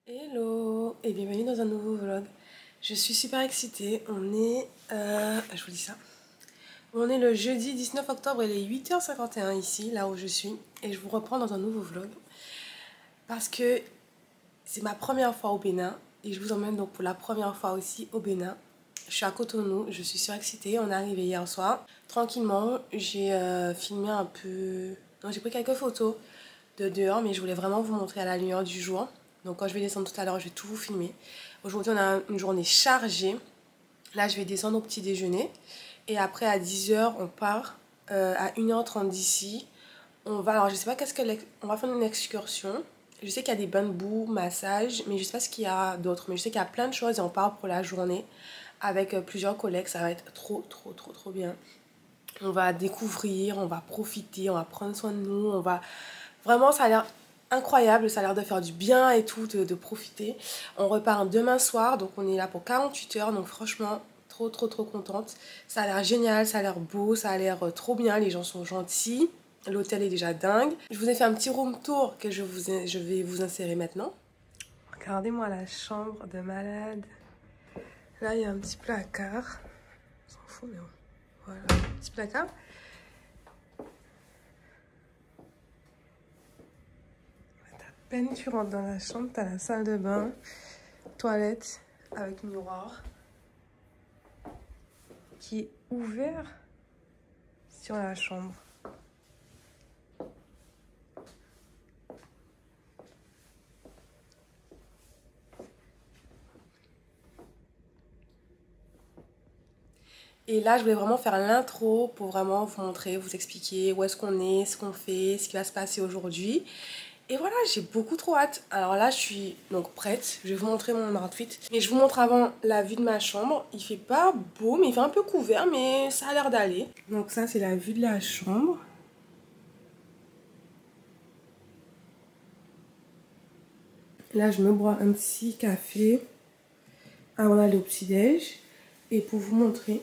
Hello et bienvenue dans un nouveau vlog. Je suis super excitée. Je vous dis ça. On est le jeudi 19 octobre, il est 8h51 ici, là où je suis. Et je vous reprends dans un nouveau vlog. Parce que c'est ma première fois au Bénin. Et je vous emmène donc pour la première fois aussi au Bénin. Je suis à Cotonou, je suis surexcitée. On est arrivé hier soir. Tranquillement, j'ai filmé un peu... Non, j'ai pris quelques photos de dehors, mais je voulais vraiment vous montrer à la lumière du jour. Donc quand je vais descendre tout à l'heure, je vais tout vous filmer. Aujourd'hui, on a une journée chargée. Là, je vais descendre au petit déjeuner. Et après, à 10h, on part à 1h30 d'ici. Alors je sais pas on va faire une excursion. Je sais qu'il y a des bains de boue, massages, mais je sais pas ce qu'il y a d'autre. Mais je sais qu'il y a plein de choses et on part pour la journée avec plusieurs collègues. Ça va être trop bien. On va découvrir, on va profiter, on va prendre soin de nous, on va... Vraiment, ça a l'air incroyable, ça a l'air de faire du bien et tout, de profiter. On repart demain soir, donc on est là pour 48 heures, donc franchement, trop contente. Ça a l'air génial, ça a l'air beau, ça a l'air trop bien, les gens sont gentils. L'hôtel est déjà dingue. Je vous ai fait un petit room tour que je vais vous insérer maintenant. Regardez-moi la chambre de malade. Là, il y a un petit placard. On s'en fout, mais bon. Voilà, petit placard. À peine tu rentres dans la chambre, t'as la salle de bain, toilette avec miroir qui est ouvert sur la chambre. Et là, je voulais vraiment faire l'intro pour vraiment vous montrer, vous expliquer où est-ce qu'on est, ce qu'on fait, ce qui va se passer aujourd'hui. Et voilà, j'ai beaucoup trop hâte. Alors là, je suis donc prête. Je vais vous montrer mon outfit. Mais je vous montre avant la vue de ma chambre. Il fait pas beau, mais il fait un peu couvert, mais ça a l'air d'aller. Donc ça, c'est la vue de la chambre. Là, je me bois un petit café avant d'aller au petit-déj. Et pour vous montrer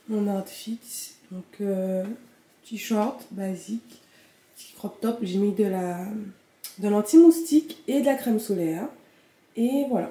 mon outfit, donc t-shirt basique, petit crop top, j'ai mis de l'anti-moustique et de la crème solaire. Et voilà.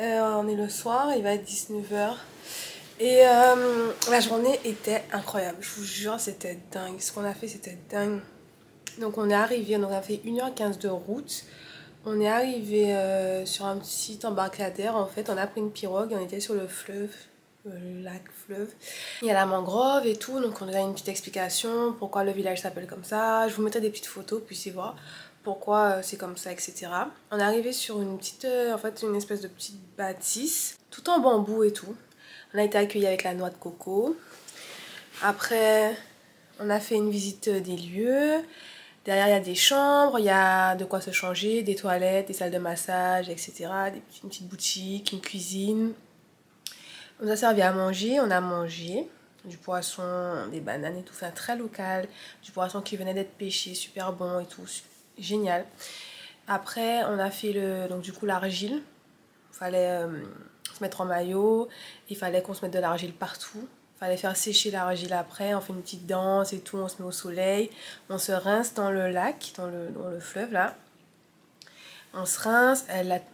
On est le soir, il va être 19h. Et la journée était incroyable, je vous jure, c'était dingue. Ce qu'on a fait, c'était dingue. Donc on est arrivé, on a fait 1h15 de route. On est arrivé sur un petit embarcadère, en fait. On a pris une pirogue et on était sur le fleuve, le lac fleuve. Il y a la mangrove et tout, donc on a une petite explication pourquoi le village s'appelle comme ça. Je vous mettrai des petites photos, puis c'est voir pourquoi c'est comme ça, etc. On est arrivé sur une petite, en fait, une espèce de petite bâtisse, tout en bambou et tout. On a été accueillis avec la noix de coco. Après, on a fait une visite des lieux. Derrière, il y a des chambres, il y a de quoi se changer, des toilettes, des salles de massage, etc. Une petite boutique, une cuisine. On nous a servi à manger, on a mangé du poisson, des bananes et tout, enfin très local. Du poisson qui venait d'être pêché, super bon et tout, génial. Après, on a fait donc du coup l'argile. Il fallait se mettre en maillot, il fallait qu'on se mette de l'argile partout. Il fallait faire sécher l'argile après, on fait une petite danse et tout, on se met au soleil. On se rince dans le lac, dans le fleuve là. On se rince,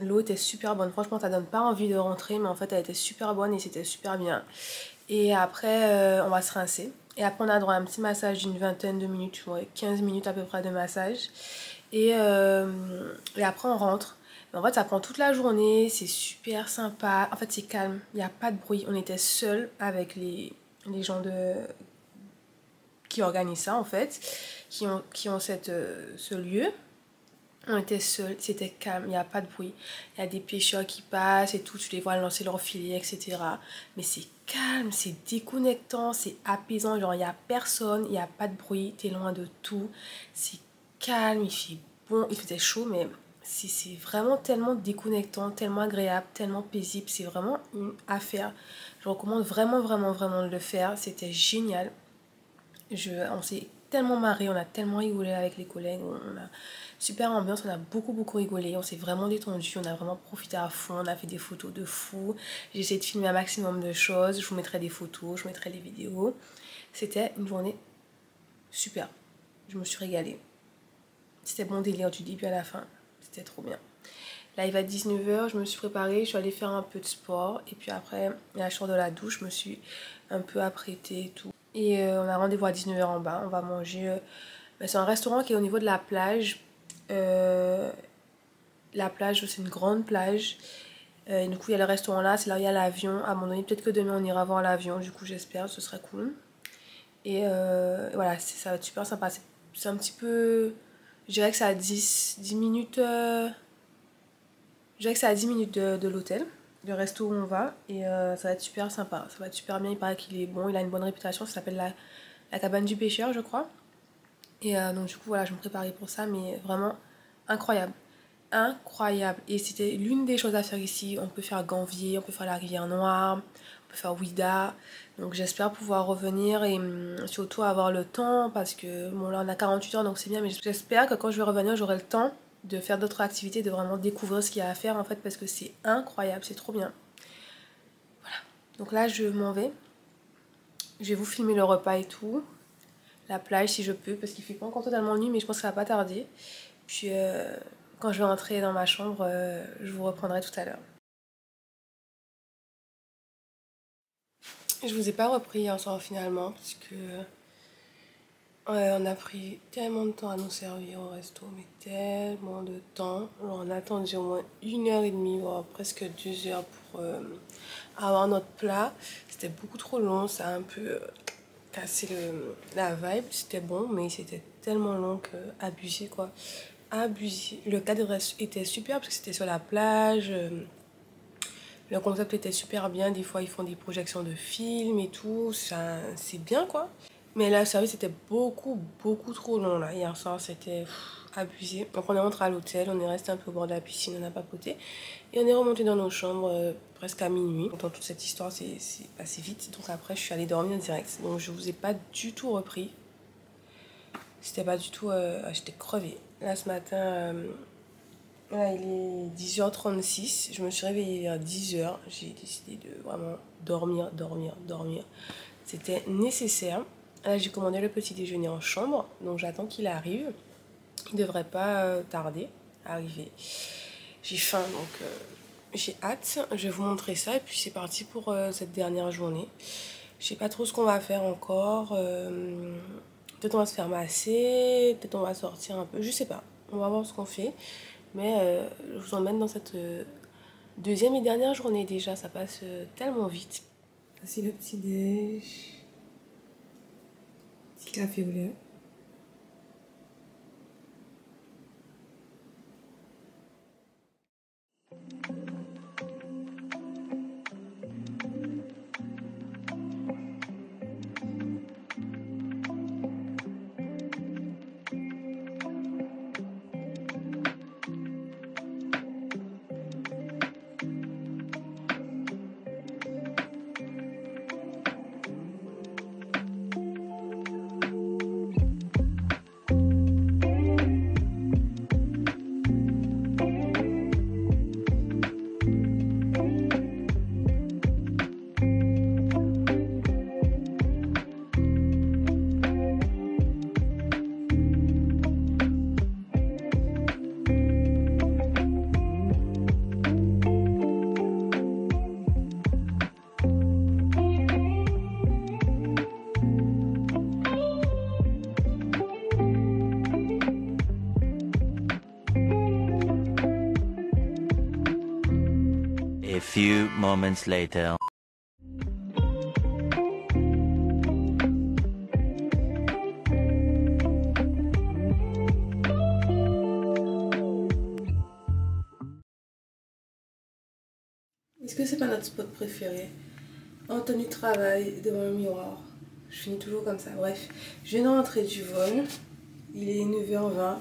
l'eau était super bonne. Franchement, ça donne pas envie de rentrer, mais en fait, elle était super bonne et c'était super bien. Et après, on va se rincer. Et après, on a droit à un petit massage d'une vingtaine de minutes, ouais, 15 minutes à peu près de massage. Et après, on rentre. Mais en fait, ça prend toute la journée, c'est super sympa. En fait, c'est calme, il n'y a pas de bruit. On était seuls avec les gens qui organisent ça, en fait, qui ont ce lieu. On était seuls, c'était calme, il n'y a pas de bruit. Il y a des pêcheurs qui passent et tout, tu les vois lancer leur filet, etc. Mais c'est calme, c'est déconnectant, c'est apaisant. Genre, il n'y a personne, il n'y a pas de bruit, t'es loin de tout. C'est calme, il fait bon, il faisait chaud, mais c'est vraiment tellement déconnectant, tellement agréable, tellement paisible. C'est vraiment une affaire. Je recommande vraiment, vraiment, vraiment de le faire. C'était génial. On s'est tellement marré, on a tellement rigolé avec les collègues, on a super ambiance, on a beaucoup beaucoup rigolé, on s'est vraiment détendu, on a vraiment profité à fond, on a fait des photos de fou. J'ai essayé de filmer un maximum de choses, je vous mettrai des photos, je vous mettrai des vidéos. C'était une journée super, je me suis régalée. C'était bon délire du début à la fin, c'était trop bien. Là il va 19h, je me suis préparée, je suis allée faire un peu de sport et puis après, à la chambre de la douche, je me suis un peu apprêtée et tout. Et on a rendez-vous à 19h en bas, on va manger. C'est un restaurant qui est au niveau de la plage. La plage, c'est une grande plage. Et du coup, il y a le restaurant là, c'est là où il y a l'avion. À un moment donné, peut-être que demain on ira voir l'avion, du coup, j'espère, ce serait cool. Et voilà, ça va être super sympa. C'est un petit peu. Je dirais que c'est à 10 minutes. Je dirais que c'est à 10 minutes de l'hôtel, le resto où on va. Et ça va être super sympa. Ça va être super bien. Il paraît qu'il est bon, il a une bonne réputation. Ça s'appelle la cabane du pêcheur, je crois. Et donc du coup voilà, je me préparais pour ça, mais vraiment incroyable. Incroyable. Et c'était l'une des choses à faire ici. On peut faire Ganvier, on peut faire la rivière Noire, on peut faire Ouida. Donc j'espère pouvoir revenir et surtout avoir le temps parce que bon là on a 48 heures donc c'est bien, mais j'espère que quand je vais revenir j'aurai le temps de faire d'autres activités, de vraiment découvrir ce qu'il y a à faire en fait parce que c'est incroyable, c'est trop bien. Voilà. Donc là je m'en vais. Je vais vous filmer le repas et tout. La plage si je peux parce qu'il fait pas encore totalement nuit mais je pense que ça va pas tarder. Puis quand je vais rentrer dans ma chambre, je vous reprendrai tout à l'heure. Je vous ai pas repris hier soir finalement parce que on a pris tellement de temps à nous servir au resto, mais tellement de temps. Alors, on a attendu au moins 1h30, voire presque 2 heures pour avoir notre plat. C'était beaucoup trop long, ça a un peu cassé la vibe. C'était bon, mais c'était tellement long que abusé quoi. Abusé. Le cadre était super parce que c'était sur la plage. Le concept était super bien. Des fois, ils font des projections de films et tout. C'est bien quoi. Mais là, le service était beaucoup, beaucoup trop long là. Hier soir, c'était abusé. Donc, on est rentré à l'hôtel, on est resté un peu au bord de la piscine, on a papoté. Et on est remonté dans nos chambres presque à minuit. Dans toute cette histoire, c'est passé vite. Donc, après, je suis allée dormir direct. Donc, je vous ai pas du tout repris. C'était pas du tout. J'étais crevée. Là, ce matin, là, il est 10h36. Je me suis réveillée vers 10h. J'ai décidé de vraiment dormir, dormir, dormir. C'était nécessaire. Là, j'ai commandé le petit déjeuner en chambre, donc j'attends qu'il arrive. Il devrait pas tarder à arriver. J'ai faim, donc j'ai hâte, je vais vous montrer ça et puis c'est parti pour cette dernière journée. Je sais pas trop ce qu'on va faire encore, peut-être on va se faire masser, peut-être on va sortir un peu, je sais pas, on va voir ce qu'on fait. Mais je vous emmène dans cette deuxième et dernière journée déjà, ça passe tellement vite. Voici le petit déj, petit café au lait. A few moments later. Est-ce que c'est pas notre spot préféré? En tenue de travail, devant le miroir. Je finis toujours comme ça. Bref, je viens de rentrer du vol. Il est 9h20.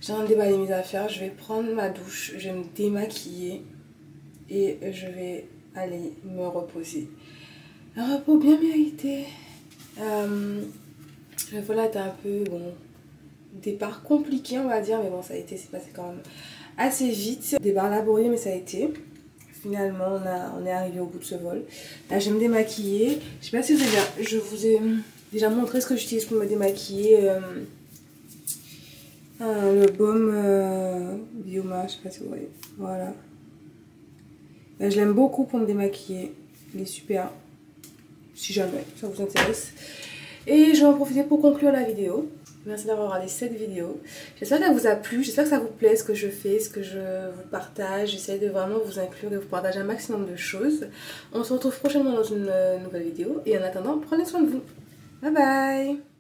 J'ai envie de déballer mes affaires. Je vais prendre ma douche. Je vais me démaquiller. Et je vais aller me reposer. Un repos bien mérité. Le vol a été un peu, bon, départ compliqué on va dire. Mais bon, ça a été, c'est passé quand même assez vite. Départ laborieux, mais ça a été. Finalement, on est arrivé au bout de ce vol. Là, je vais me démaquiller. Je sais pas si je vous ai déjà montré ce que j'utilise pour me démaquiller. Le baume Bioma, je sais pas si vous voyez. Voilà. Là, je l'aime beaucoup pour me démaquiller. Il est super. Si jamais ça vous intéresse. Et je vais en profiter pour conclure la vidéo. Merci d'avoir regardé cette vidéo. J'espère qu'elle vous a plu, j'espère que ça vous plaît ce que je fais, ce que je vous partage. J'essaie de vraiment vous inclure et vous partager un maximum de choses. On se retrouve prochainement dans une nouvelle vidéo. Et en attendant, prenez soin de vous. Bye bye!